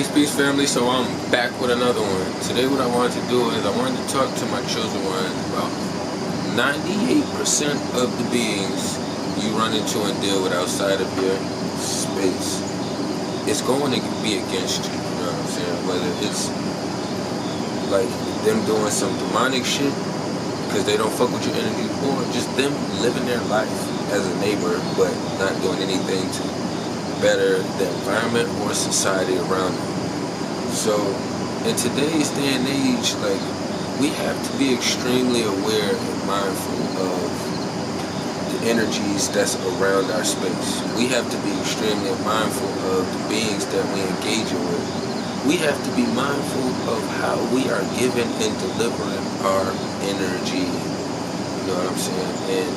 Peace family, so I'm back with another one. Today what I wanted to do is I wanted to talk to my chosen ones about 98% of the beings you run into and deal with outside of your space. It's going to be against you, you know what I'm saying? Whether it's like them doing some demonic shit because they don't fuck with your energy, or just them living their life as a neighbor but not doing anything to better the environment or society around them. So in today's day and age, like, we have to be extremely aware and mindful of the energies that's around our space. We have to be extremely mindful of the beings that we engage with. We have to be mindful of how we are giving and delivering our energy. You know what I'm saying? And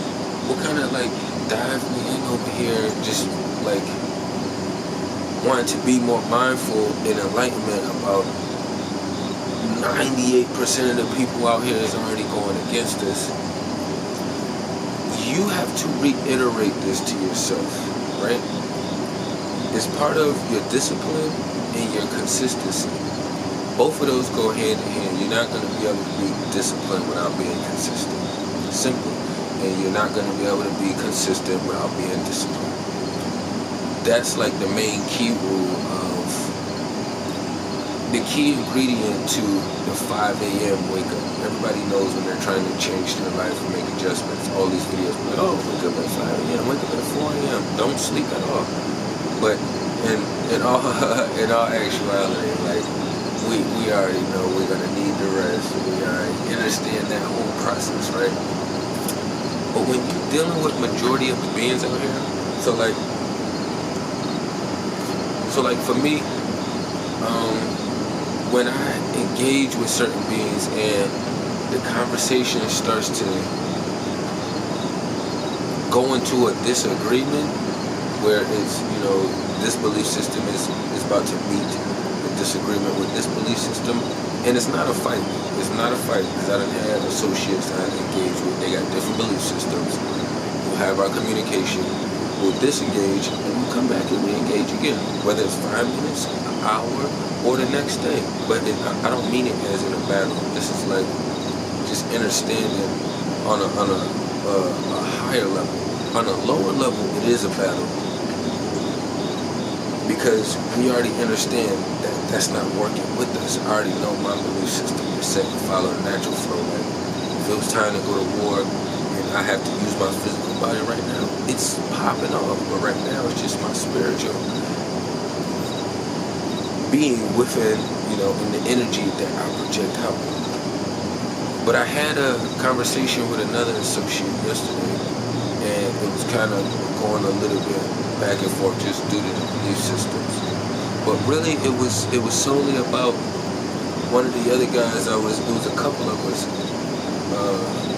we'll kind of like dive in over here, just like wanting to be more mindful and enlightenment about 98% of the people out here is already going against us. You have to reiterate this to yourself, right? It's part of your discipline and your consistency. Both of those go hand in hand. You're not going to be able to be disciplined without being consistent. Simple. And you're not going to be able to be consistent without being disciplined. That's like the main key rule of the key ingredient to the 5 a.m. wake up. Everybody knows when they're trying to change their life and make adjustments. All these videos, like, oh, wake up at 5 a.m., wake up at 4 a.m., don't sleep at all. But in all actuality, like, we already know we're gonna need the rest. We already understand that whole process, right? But when you're dealing with majority of the beings out here, so like for me, when I engage with certain beings and the conversation starts to go into a disagreement where it's, you know, this belief system is about to meet a disagreement with this belief system, and it's not a fight. It's not a fight, because I done had associates that I engage with. They got different belief systems. We'll have our communication. We'll disengage, and we'll come back and re-engage again, whether it's 5 minutes, an hour, or the next day. But I don't mean it as in a battle. This is like just understanding on a higher level. On a lower level, it is a battle, because we already understand that that's not working with us. I already know my belief system is set to follow the natural flow. Like, if it was time to go to war, I have to use my physical body right now, it's popping off, but right now it's just my spiritual being within, you know, in the energy that I project out. But I had a conversation with another associate yesterday, and it was kind of going a little bit back and forth just due to the belief systems. But really, it was solely about one of the other guys. It was a couple of us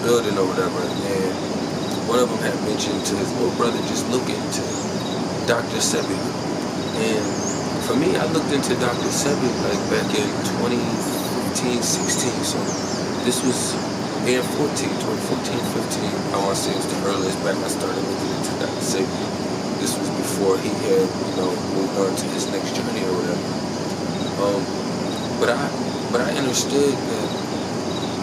building or whatever, and one of them had mentioned to his little brother, just look into Dr. Sebi. And for me, I looked into Dr. Sebi like back in 2015, 16. So this was in 2014, 15. I want to say it was the earliest back I started looking into Dr. Sebi. This was before he had, you know, moved on to his next journey or whatever. But I understood that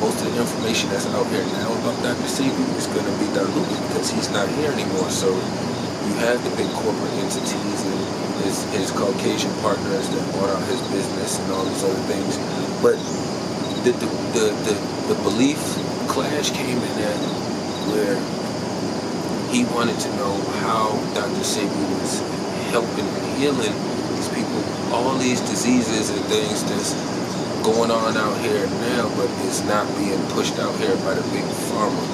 most of the information that's out here now about Dr. Sebi is going to be diluted because he's not here anymore. So you have the big corporate entities and his Caucasian partners that bought out his business and all these other things. But the belief clash came in at where he wanted to know how Dr. Sebi was helping and healing these people, all these diseases and things that's going on out here now, but it's not being pushed out here by the big pharma,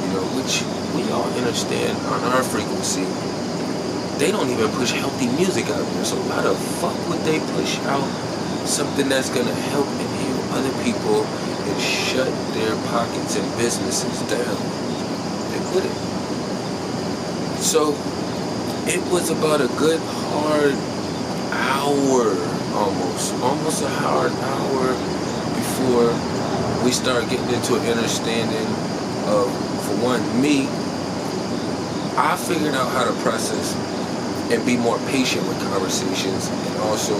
you know, which we all understand on our frequency. They don't even push healthy music out there, so why the fuck would they push out something that's gonna help and heal other people and shut their pockets and businesses down? They wouldn't. So it was about a good hard hour, almost a hard hour before we start getting into an understanding of, for one, me, I figured out how to process and be more patient with conversations, and also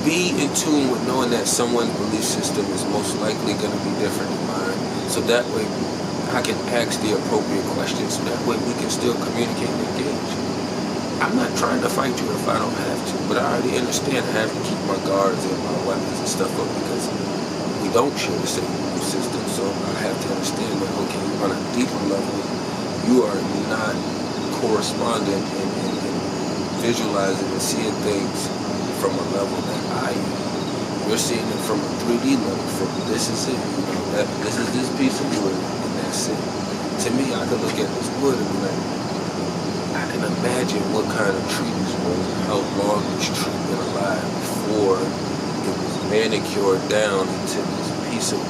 be in tune with knowing that someone's belief system is most likely going to be different than mine. So that way I can ask the appropriate questions, so that way we can still communicate and engage. I'm not trying to fight you if I don't have to, but I already understand I have to keep my guards and my weapons and stuff up because we don't share the same belief system. So I have to understand that, okay, on a deeper level, you are not corresponding and visualizing and seeing things from a level that I am. You're seeing it from a 3D level, from this is it, you know, that this is this piece of wood, and that's it. To me, I can look at this wood and be like, I can imagine what kind of tree this was, how long this tree been alive before it was manicured down into this piece of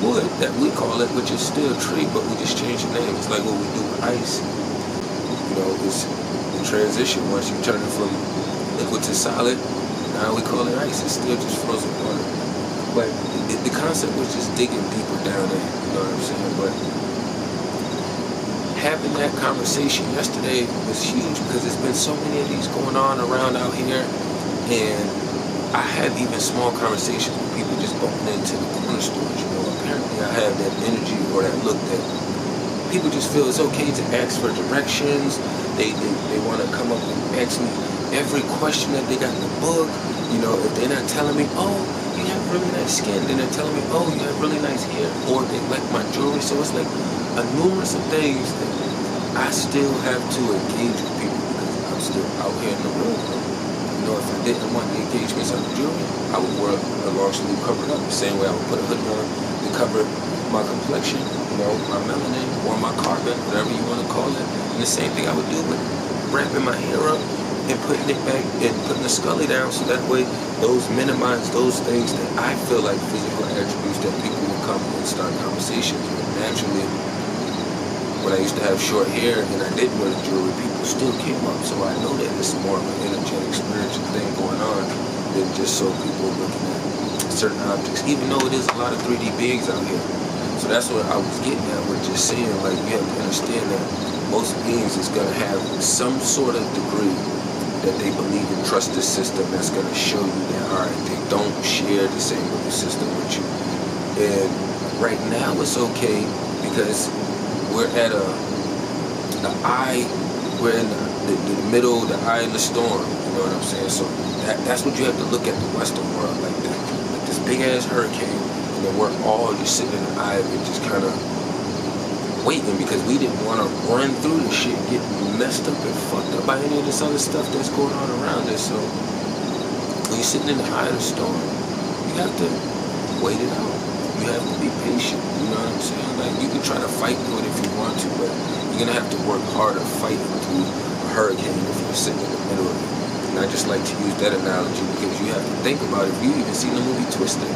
wood that we call it, which is still a tree, but we just changed the name. It's like what we do with ice. You know, it's the transition. Once you turn it from liquid to solid, now we call it ice. It's still just frozen water. But the concept was just digging deeper down there, you know what I'm saying? But having that conversation yesterday was huge because there's been so many of these going on around out here, and I have even small conversations with people just bumping into the corner stores, you know. Apparently I have that energy or that look that people just feel it's okay to ask for directions. They want to come up and ask me every question that they got in the book. You know, if they're not telling me, oh, you have really nice skin, then they're telling me, oh, you have really nice hair, or they like my jewelry. So it's like a numerous of things that I still have to engage with people because I'm still out here in the real world. You know, if I didn't want the engagements on the jewelry, I would wear a long sleeve covered up. The same way I would put a hoodie on to cover my complexion, you know, my melanin, or my carbon, whatever you want to call it. And the same thing I would do with wrapping my hair up and putting it back and putting the scully down, so that way those minimize those things that I feel like physical attributes that people will come and start conversations with. Naturally, when I used to have short hair and I didn't wear the jewelry, people still came up. So I know that it's more of an energetic, spiritual thing going on than just so people looking at certain objects, even though it is a lot of 3D beings out here. So that's what I was getting at with just saying, like, you have to understand that most beings is going to have some sort of degree that they believe and trust this system that's going to show you that, all right, they don't share the same belief system with you. And right now it's okay because we're at the eye, we're in the middle, the eye in the storm, you know what I'm saying? So that's what you have to look at the Western world, like this big ass hurricane, and then we're all just sitting in the eye of it, just kind of waiting because we didn't want to run through the shit, get messed up and fucked up by any of this other stuff that's going on around us. So when you're sitting in the eye of the storm, you have to wait it out. You have to be patient, you know what I'm saying? Like, you can try to fight through it if you want to, but you're gonna have to work harder fighting through a hurricane if you're sitting in the middle of it. And I just like to use that analogy because you have to think about it. If you even seen the movie Twisted,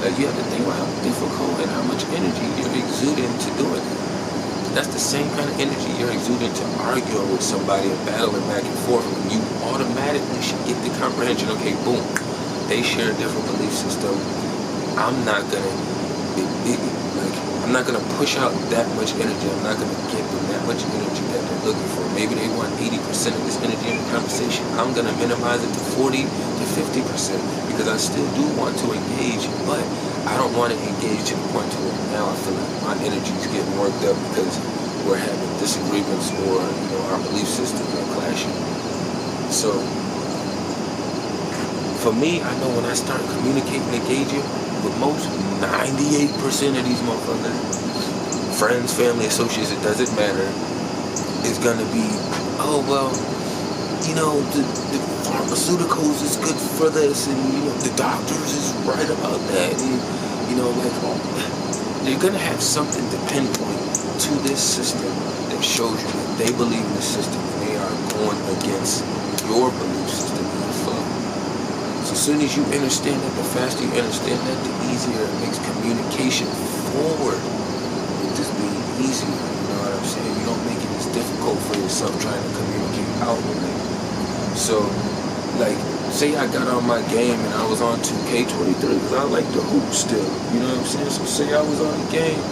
like, you have to think about how difficult and how much energy you're exuding to do it. That's the same kind of energy you're exuding to arguing with somebody and battling back and forth, when you automatically should get the comprehension, okay, boom, they share a different belief system. I'm not gonna push out that much energy. I'm not gonna give them that much energy that they're looking for. Maybe they want 80% of this energy in the conversation. I'm gonna minimize it to 40 to 50% because I still do want to engage, but I don't want to engage to the point to where now I feel like my energy is getting worked up because we're having disagreements or, you know, our belief systems are clashing. So for me, I know when I start communicating, engaging with most 98% of these motherfuckers, friends, family, associates, it doesn't matter, it's gonna be, oh well, you know, the pharmaceuticals is good for this, and you know, the doctors is right about that, and you know, like, they're gonna have something to pinpoint to this system that shows you that they believe in the system and they are going against your belief system in the flow. So as soon as you understand that, the faster you understand that, the easier it makes communication forward. It just be easier, you know what I'm saying? You don't make it as difficult for yourself trying to communicate outwardly. So, like, say I got on my game and I was on 2K23 because I like to hoop still, you know what I'm saying? So say I was on the game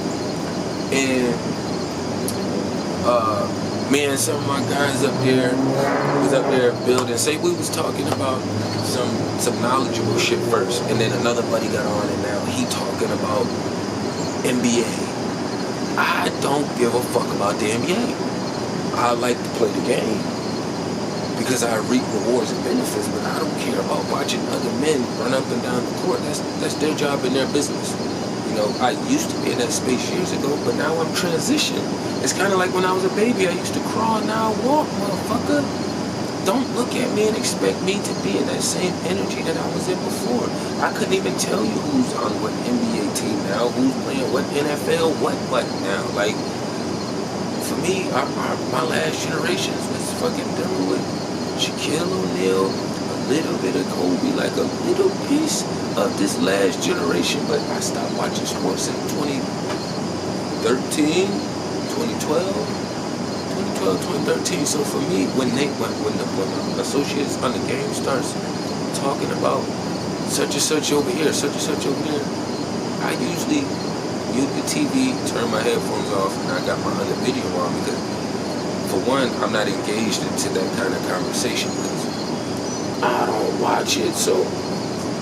and Man, some of my guys up there was up there building. Say we was talking about some knowledgeable shit first, and then another buddy got on, and now he talking about NBA. I don't give a fuck about the NBA. I like to play the game because I reap rewards and benefits, but I don't care about watching other men run up and down the court. That's their job and their business. You know, I used to be in that space years ago, but now I'm transitioning. It's kind of like when I was a baby, I used to crawl, now I walk, motherfucker. Don't look at me and expect me to be in that same energy that I was in before. I couldn't even tell you who's on what NBA team now, who's playing what NFL, what now. Like, for me, my last generations was fucking dealing with Shaquille O'Neal, a little bit of Kobe, like a little piece of this last generation, but I stopped watching sports in 2013, 2013. So for me, when the associates on the game starts talking about such and such over here, such and such over here, I usually mute the TV, turn my headphones off, and I got my other video on because, for one, I'm not engaged into that kind of conversation because I don't watch it, so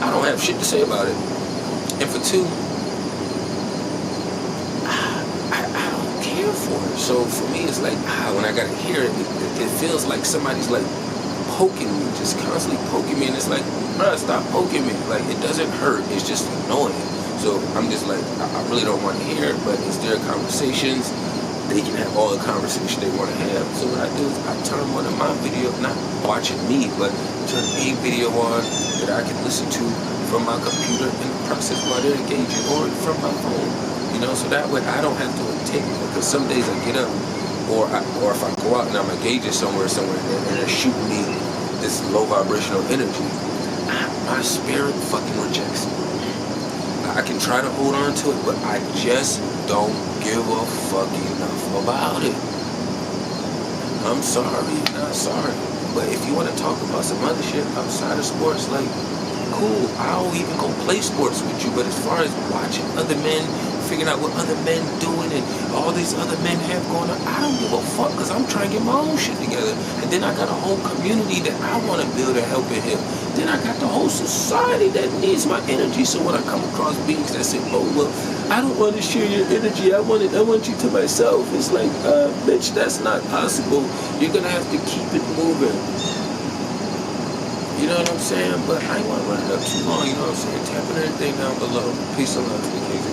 I don't have shit to say about it. And for two, I don't care for it. So for me, it's like, when I gotta hear it, it feels like somebody's like poking me, just constantly poking me, and it's like, bruh, stop poking me. Like, it doesn't hurt, it's just annoying. So I'm just like, I really don't want to hear it, but it's their conversations. They can have all the conversation they want to have. So what I do is I turn one of my videos, not watching me, but turn a video on that I can listen to from my computer in the process while they're engaging, or from my phone. You know, so that way I don't have to take it, because some days I get up, or if I go out and I'm engaging somewhere, and they're shooting me this low vibrational energy, my spirit fucking rejects it. I can try to hold on to it, but I just don't give a fuck enough about it. I'm sorry, not sorry. But if you want to talk about some other shit outside of sports, like, cool, I'll even go play sports with you. But as far as watching other men, figuring out what other men doing and all these other men have going on, I don't give a fuck, because I'm trying to get my own shit together. And then I got a whole community that I want to build and help and help. Then I got the whole society that needs my energy. So when I come across beings that say, oh, well, I don't want to share your energy, I want you to myself, it's like, bitch, that's not possible. You're going to have to keep it moving. You know what I'm saying? But I ain't want to run it up too long, you know what I'm saying? Tapping everything down below. Peace and love to the kings.